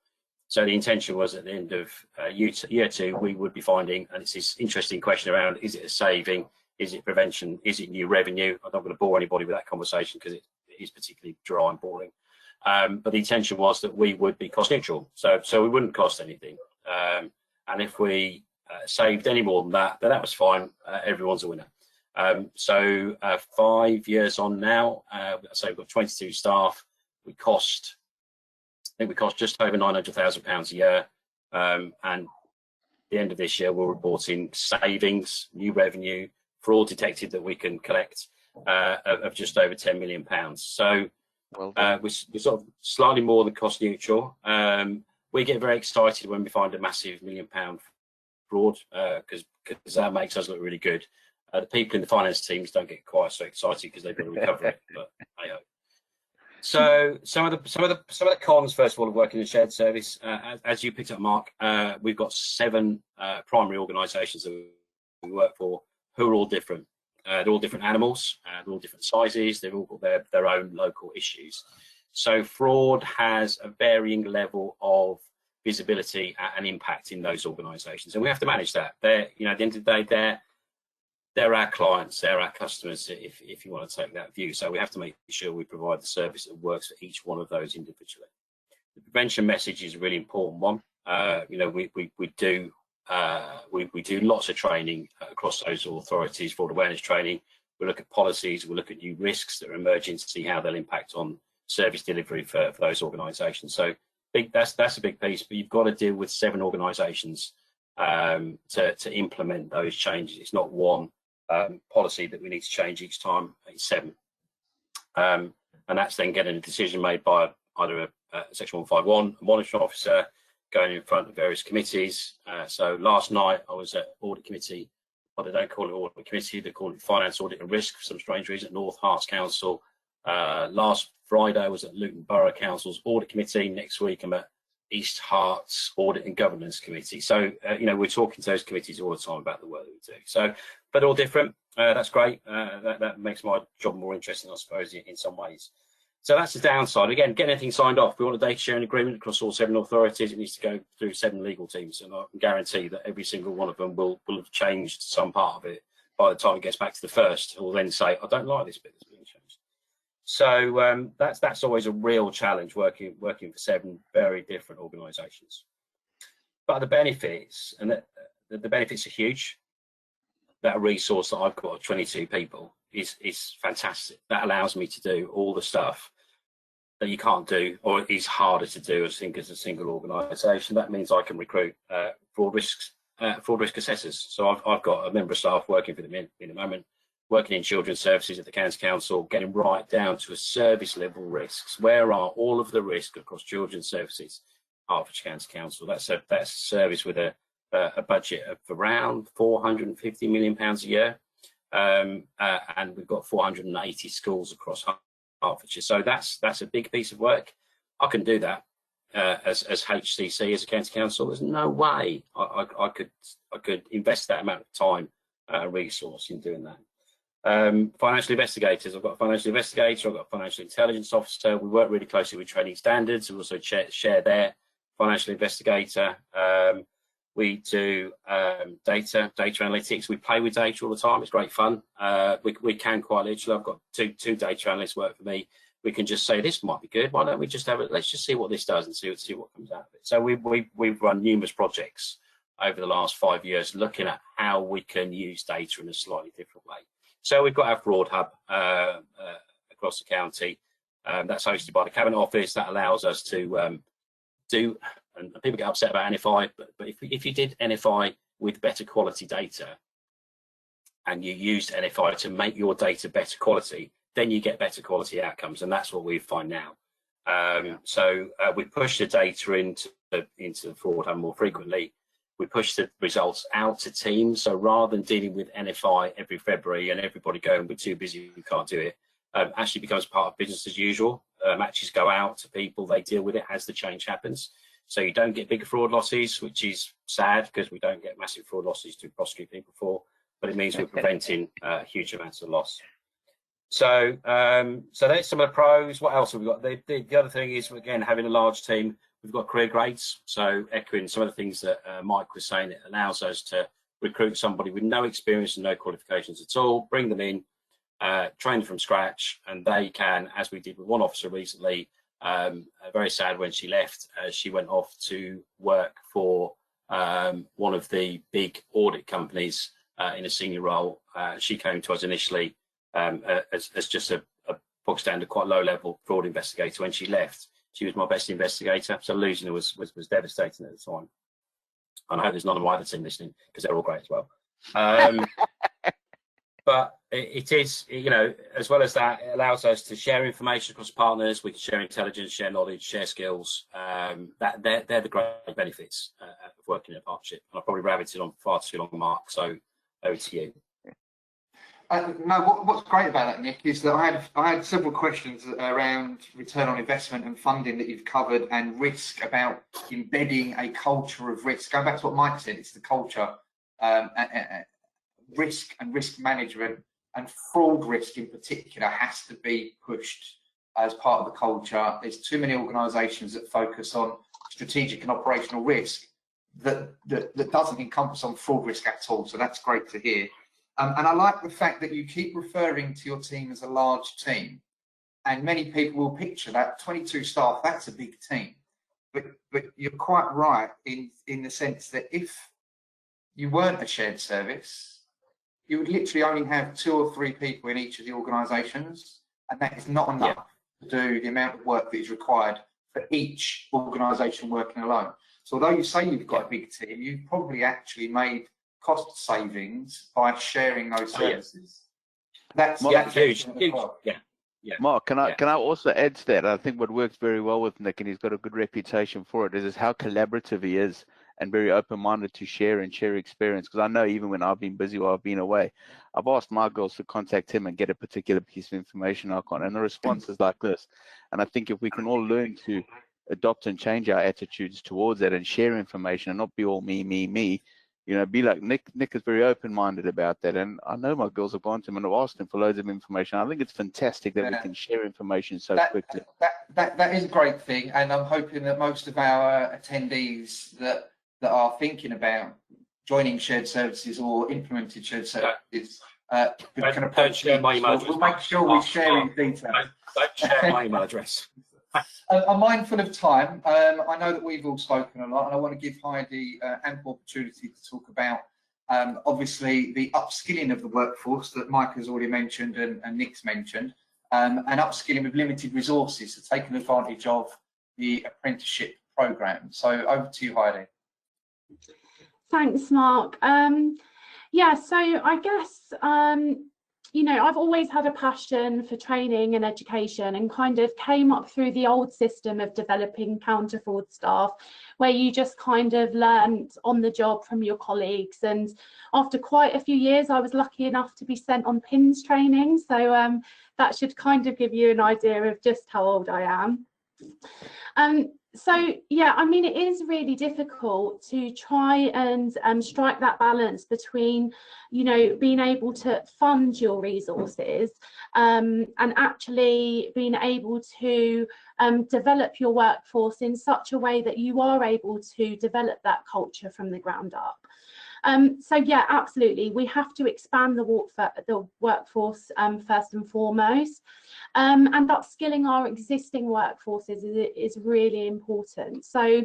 So the intention was at the end of year 2, we would be finding, and it's this interesting question around, is it a saving, is it prevention, is it new revenue? I'm not going to bore anybody with that conversation because it is particularly dry and boring. But the intention was that we would be cost neutral, so we wouldn't cost anything. And if we saved any more than that, then that was fine. Everyone's a winner. So 5 years on now, so we've got 22 staff. I think we cost just over £900,000 a year. And at the end of this year, we're reporting savings, new revenue, fraud detected that we can collect of just over £10 million. So we're sort of slightly more than cost neutral. We get very excited when we find a massive £1 million fraud because that makes us look really good. The people in the finance teams don't get quite so excited because they've got to recover it, but hey ho. So some of the cons, first of all, of working in a shared service, as you picked up, Mark, we've got 7 primary organisations that we work for who are all different. They're all different animals, they're all different sizes, they've all got their own local issues. So fraud has a varying level of visibility and impact in those organisations, and we have to manage that. They're, you know, at the end of the day, they're our clients, they're our customers, if you want to take that view. So we have to make sure we provide the service that works for each one of those individually. The prevention message is a really important one. You know, we do lots of training across those authorities, fraud awareness training. We look at policies, we look at new risks that are emerging to see how they'll impact on service delivery for those organisations. So that's a big piece, but you've got to deal with 7 organisations to implement those changes. It's not one policy that we need to change each time, it's 7. And that's then getting a decision made by either a Section 151, a monitoring officer, going in front of various committees. So last night I was at audit committee, but they don't call it audit committee, they call it finance, audit and risk for some strange reason, North Herts Council. Last Friday I was at Luton Borough Council's audit committee. Next week I'm at East Herts Audit and Governance Committee. So, you know, we're talking to those committees all the time about the work that we do. So, but all different. That's great. That makes my job more interesting, I suppose, in some ways. So that's the downside. Again, getting anything signed off. We want a data sharing agreement across all 7 authorities. It needs to go through 7 legal teams, and I can guarantee that every single one of them will have changed some part of it by the time it gets back to the first. It will then say, I don't like this bit that's being changed. So that's always a real challenge, working for 7 very different organisations. But the benefits, and the benefits are huge. That resource that I've got of 22 people is fantastic. That allows me to do all the stuff that you can't do, or is harder to do, I think, as a single organisation. That means I can recruit fraud risk assessors. So I've got a member of staff working for them in the moment, working in children's services at the County Council, getting right down to a service level risks. Where are all of the risks across children's services? Hertfordshire County Council. That's a service with a budget of around £450 million a year, and we've got 480 schools across Hertfordshire. So that's a big piece of work. I can do that as HCC, as a county council. There's no way I could invest that amount of time and resource in doing that. Financial investigators. I've got a financial investigator. I've got a financial intelligence officer. We work really closely with training standards. We also share their financial investigator. We do data analytics. We play with data all the time. It's great fun. We can quite literally. I've got two data analysts work for me. We can just say this might be good. Why don't we just have it? Let's just see what this does and see what comes out of it. So we've run numerous projects over the last 5 years, looking at how we can use data in a slightly different way. So we've got our fraud hub across the county. That's hosted by the Cabinet Office. That allows us to do, and people get upset about NFI, but if you did NFI with better quality data and you used NFI to make your data better quality, then you get better quality outcomes, and that's what we find now. So we push the data into the fraud hub more frequently. We push the results out to teams. So rather than dealing with NFI every February and everybody going, we're too busy, we can't do it, actually becomes part of business as usual. Matches go out to people, they deal with it as the change happens. so you don't get bigger fraud losses, which is sad because we don't get massive fraud losses to prosecute people for, but it means we're preventing huge amounts of loss. So so there's some of the pros. What else have we got? The other thing is, again, having a large team, we've got career grades. So echoing some of the things that Mike was saying, it allows us to recruit somebody with no experience and no qualifications at all, bring them in, train from scratch, and they can, as we did with one officer recently, very sad when she left, she went off to work for one of the big audit companies in a senior role. She came to us initially as just a bog standard, quite low level fraud investigator. When she left, she was my best investigator, so losing her was devastating at the time. And I hope there's none of my other team listening, because they're all great as well. But it is, you know, as well as that, it allows us to share information across partners. We can share intelligence, share knowledge, share skills. That they're the great benefits of working in a partnership. And I've probably rabbited on far too long, Mark, so over to you. No, what's great about that, Nick, is that I had several questions around return on investment and funding that you've covered, and risk, about embedding a culture of risk. Going back to what Mike said, it's the culture, risk and risk management, and fraud risk in particular has to be pushed as part of the culture. There's too many organisations that focus on strategic and operational risk that doesn't encompass on fraud risk at all. So that's great to hear. And I like the fact that you keep referring to your team as a large team, and many people will picture that 22 staff, that's a big team. But you're quite right in the sense that if you weren't a shared service, you would literally only have 2 or 3 people in each of the organisations, and that is not enough to do the amount of work that is required for each organisation working alone. So although you say you've got a big team, you've probably actually made cost savings by sharing those services. That's huge. Mark, can I also add to that? I think what works very well with Nick, and he's got a good reputation for it, is how collaborative he is and very open-minded to share experience. Because I know even when I've been busy or I've been away, I've asked my girls to contact him and get a particular piece of information I can't, and the response is like this. And I think if we can all learn to adopt and change our attitudes towards that and share information and not be all me, you know, be like Nick. Nick is very open-minded about that, and I know my girls have gone to him and have asked him for loads of information. I think it's fantastic that we can share information so quickly. That is a great thing, and I'm hoping that most of our attendees that are thinking about joining shared services or implemented shared services can approach me. We'll make sure we share in detail. Don't share my email address. I'm mindful of time. I know that we've all spoken a lot, and I want to give Heidi ample opportunity to talk about, obviously, the upskilling of the workforce that Mike has already mentioned and Nick's mentioned, and upskilling with limited resources, so taking advantage of the apprenticeship programme. So over to you, Heidi. Thanks, Mark. Yeah, so I guess you know, I've always had a passion for training and education, and kind of came up through the old system of developing counter fraud staff, where you just kind of learned on the job from your colleagues. And after quite a few years, I was lucky enough to be sent on PINS training. So that should kind of give you an idea of just how old I am. So yeah, I mean, it is really difficult to try and strike that balance between, you know, being able to fund your resources and actually being able to develop your workforce in such a way that you are able to develop that culture from the ground up. So yeah, absolutely, we have to expand the workforce first and foremost, and upskilling our existing workforces is really important. So,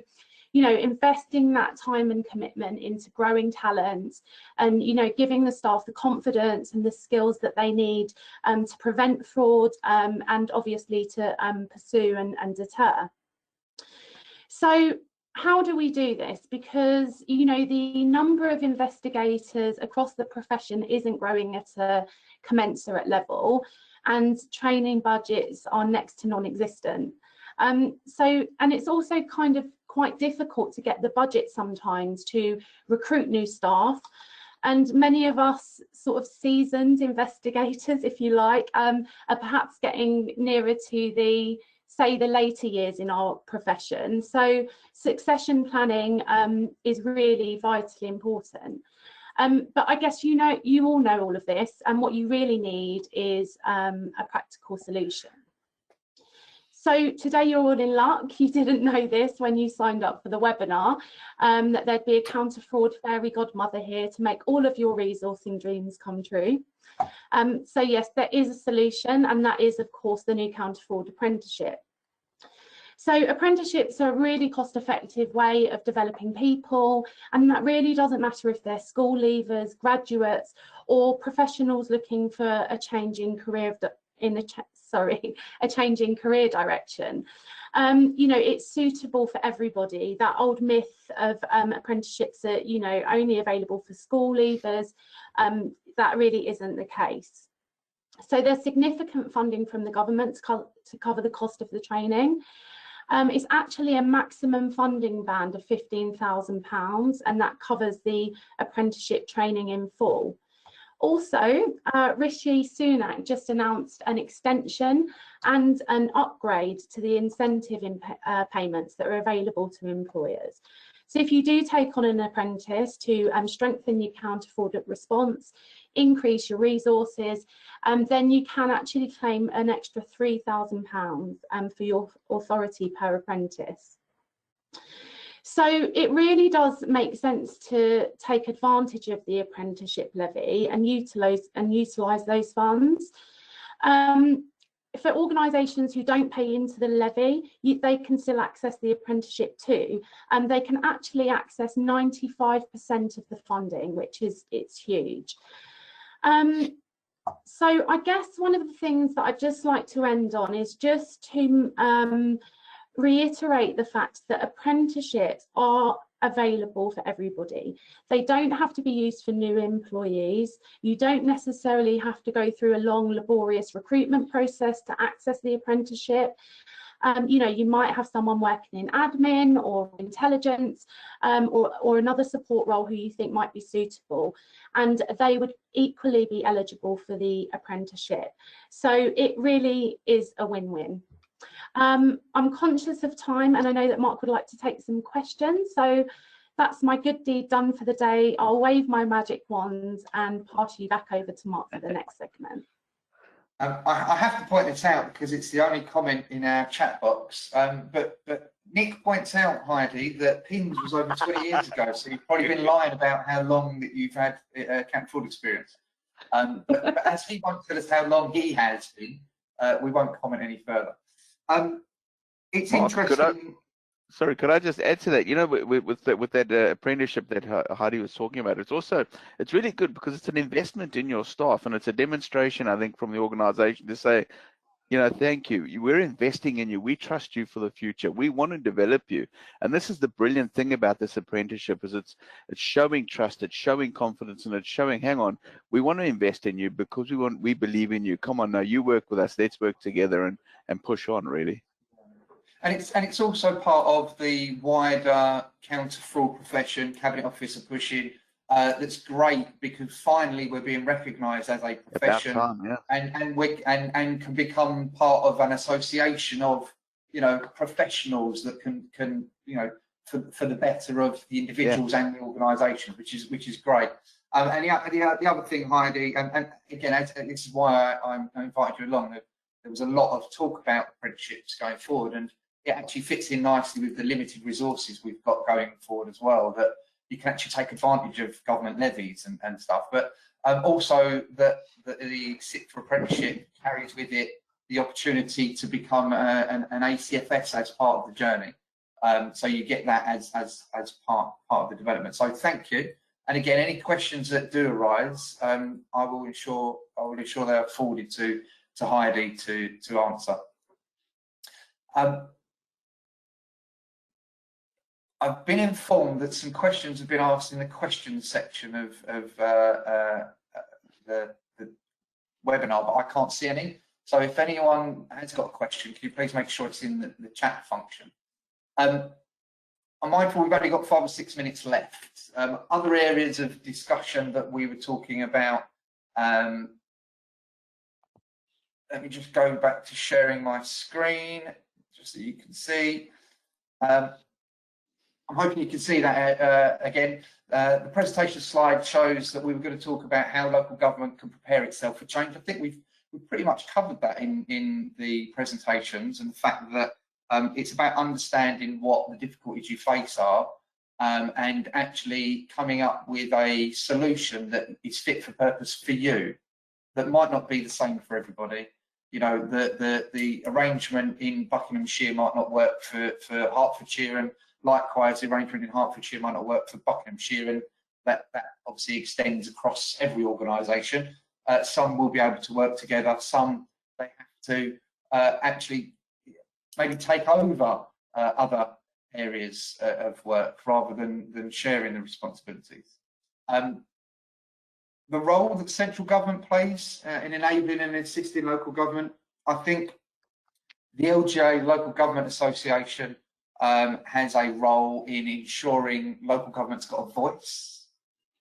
you know, investing that time and commitment into growing talent, and, you know, giving the staff the confidence and the skills that they need to prevent fraud and obviously to pursue and deter. So how do we do this? Because, you know, the number of investigators across the profession isn't growing at a commensurate level, and training budgets are next to non-existent. And it's also kind of quite difficult to get the budget sometimes to recruit new staff. And many of us sort of seasoned investigators, if you like, are perhaps getting nearer to the say, the later years in our profession. So succession planning is really vitally important. But I guess you all know all of this, and what you really need is a practical solution. So today you're all in luck. You didn't know this when you signed up for the webinar, that there'd be a counter-fraud fairy godmother here to make all of your resourcing dreams come true. So yes, there is a solution, and that is, of course, the new counter-fraud apprenticeship. So apprenticeships are a really cost-effective way of developing people, and that really doesn't matter if they're school leavers, graduates, or professionals looking for a change in career a change in career direction. You know, it's suitable for everybody. That old myth of apprenticeships are, you know, only available for school leavers, that really isn't the case. So there's significant funding from the government to cover the cost of the training. It's actually a maximum funding band of £15,000, and that covers the apprenticeship training in full. Also, Rishi Sunak just announced an extension and an upgrade to the incentive payments that are available to employers. So if you do take on an apprentice to strengthen your counter-fraud response, increase your resources, then you can actually claim an extra £3,000 for your authority per apprentice. So it really does make sense to take advantage of the apprenticeship levy and utilise those funds. For organisations who don't pay into the levy, they can still access the apprenticeship too, and they can actually access 95% of the funding, which is huge. So I guess one of the things that I'd just like to end on is just to reiterate the fact that apprenticeships are available for everybody. They don't have to be used for new employees. You don't necessarily have to go through a long, laborious recruitment process to access the apprenticeship. You know, you might have someone working in admin or intelligence or another support role who you think might be suitable, and they would equally be eligible for the apprenticeship. So it really is a win-win. I'm conscious of time, and I know that Marc would like to take some questions, so that's my good deed done for the day. I'll wave my magic wand and pass you back over to Marc for the next segment. I have to point this out because it's the only comment in our chat box, but Nick points out, Heidi, that PINS was over 20 years ago, so you've probably been lying about how long that you've had counter-fraud experience. But as he won't tell us how long he has been, we won't comment any further. It's Marc, interesting. Could I just add to that? You know, with that apprenticeship that Heidi was talking about, it's really good because it's an investment in your staff, and it's a demonstration, I think, from the organisation to say, you know, thank you. We're investing in you. We trust you for the future. We want to develop you. And this is the brilliant thing about this apprenticeship, is it's showing trust, it's showing confidence, and it's showing, hang on, we want to invest in you because we believe in you. Come on, now you work with us. Let's work together and push on, really. And it's also part of the wider counter-fraud profession, Cabinet Office are pushing. That's great because finally we're being recognised as a profession, and can become part of an association of, you know, professionals that can you know, for the better of the individuals and the organisation, which is great. And the other thing, Heidi, and again, this is why I invited you along. There was a lot of talk about apprenticeships going forward, and it actually fits in nicely with the limited resources we've got going forward as well, that you can actually take advantage of government levies and stuff, but also that the CIPFA apprenticeship carries with it the opportunity to become an ACFS as part of the journey. So you get that as part of the development. So thank you. And again, any questions that do arise, I will ensure they are forwarded to Heidi to answer. I've been informed that some questions have been asked in the questions section of the webinar, but I can't see any. So if anyone has got a question, can you please make sure it's in the chat function? I'm mindful we've only got 5 or 6 minutes left. Other areas of discussion that we were talking about, let me just go back to sharing my screen. just so you can see. I'm hoping you can see that again. The presentation slide shows that we were going to talk about how local government can prepare itself for change. I think we've pretty much covered that in the presentations, and the fact that it's about understanding what the difficulties you face are, and actually coming up with a solution that is fit for purpose for you, that might not be the same for everybody. You know, the arrangement in Buckinghamshire might not work for Hertfordshire, and likewise the arrangement in Hertfordshire might not work for Buckinghamshire, and that obviously extends across every organisation. Some will be able to work together, some they have to actually maybe take over other areas of work rather than sharing the responsibilities. The role that central government plays in enabling and assisting local government, I think the LGA, Local Government Association, has a role in ensuring local government's got a voice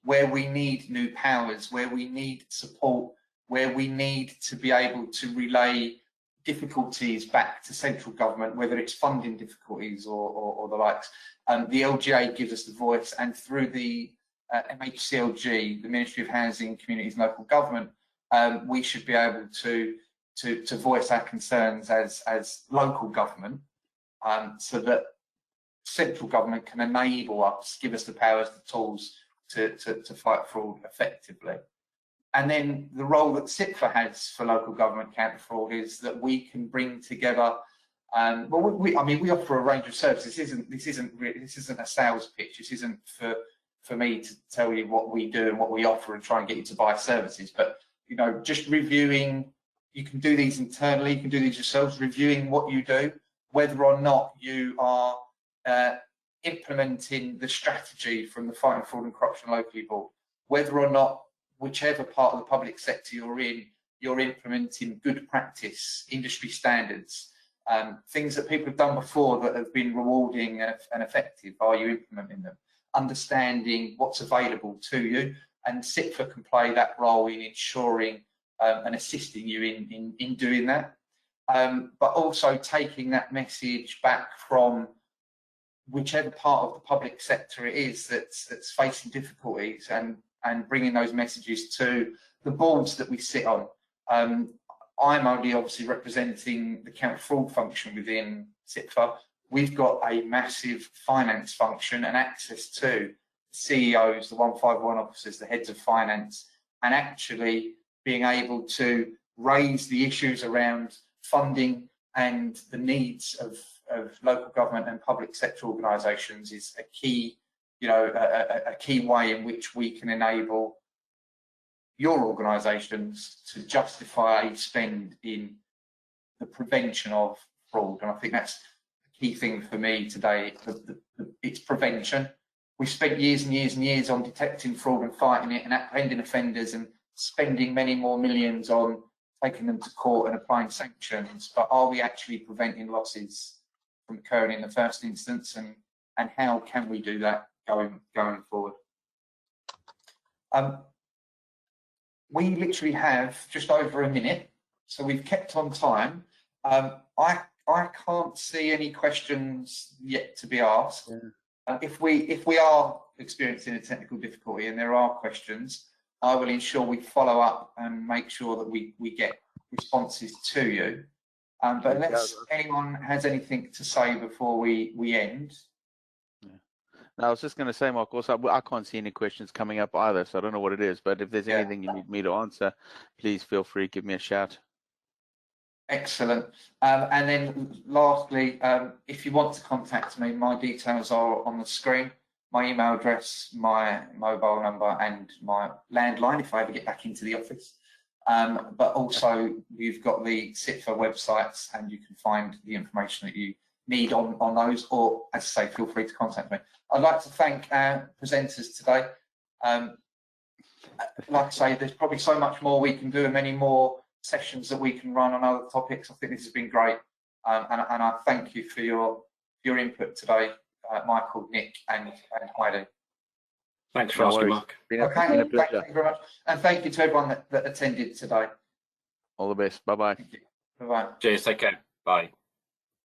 where we need new powers, where we need support, where we need to be able to relay difficulties back to central government, whether it's funding difficulties or the likes. The LGA gives us the voice, and through the MHCLG, the Ministry of Housing, Communities and Local Government, we should be able to voice our concerns as local government, so that central government can enable us, give us the powers, the tools to fight fraud effectively. And then the role that CIPFA has for local government counter fraud is that we can bring together. Well, we offer a range of services. This isn't a sales pitch. This isn't for me to tell you what we do and what we offer and try and get you to buy services. But you know, just reviewing. You can do these internally. You can do these yourselves. Reviewing what you do, whether or not you are implementing the strategy from the Fighting Fraud and Corruption Locally Board, whether or not, whichever part of the public sector you're in, you're implementing good practice, industry standards, things that people have done before that have been rewarding and effective. Are you implementing them? Understanding what's available to you, and CIPFA can play that role in ensuring and assisting you in doing that. But also taking that message back from whichever part of the public sector it is that's facing difficulties, and bringing those messages to the boards that we sit on. I'm only obviously representing the counter fraud function within CIPFA. We've got a massive finance function and access to CEOs, the 151 officers, the heads of finance, and actually being able to raise the issues around funding and the needs of local government and public sector organisations is a key, a key way in which we can enable your organisations to justify a spend in the prevention of fraud. And I think that's the key thing for me today. It's prevention. We spent years and years and years on detecting fraud and fighting it and apprehending offenders and spending many more millions on taking them to court and applying sanctions. But are we actually preventing losses from occurring in the first instance, and how can we do that going forward? We literally have just over a minute, so we've kept on time. I can't see any questions yet to be asked. Yeah. If we are experiencing a technical difficulty and there are questions, I will ensure we follow up and make sure that we get responses to you. But unless anyone has anything to say before we end. Yeah. No, I was just going to say, Marc, also, I can't see any questions coming up either, so I don't know what it is. But if there's anything you need me to answer, please feel free, give me a shout. Excellent. And then lastly, if you want to contact me, my details are on the screen. My email address, my mobile number, and my landline if I ever get back into the office. But also, you've got the CIPFA websites, and you can find the information that you need on those, or as I say, feel free to contact me. I'd like to thank our presenters today. Like I say, there's probably so much more we can do and many more sessions that we can run on other topics. I think this has been great, and I thank you for your input today, Michael, Nick, and Heidi. Thanks for asking, Marc. Okay, thank you very much, and thank you to everyone that attended today. All the best. Bye bye. Bye bye. Cheers. Take care. Bye.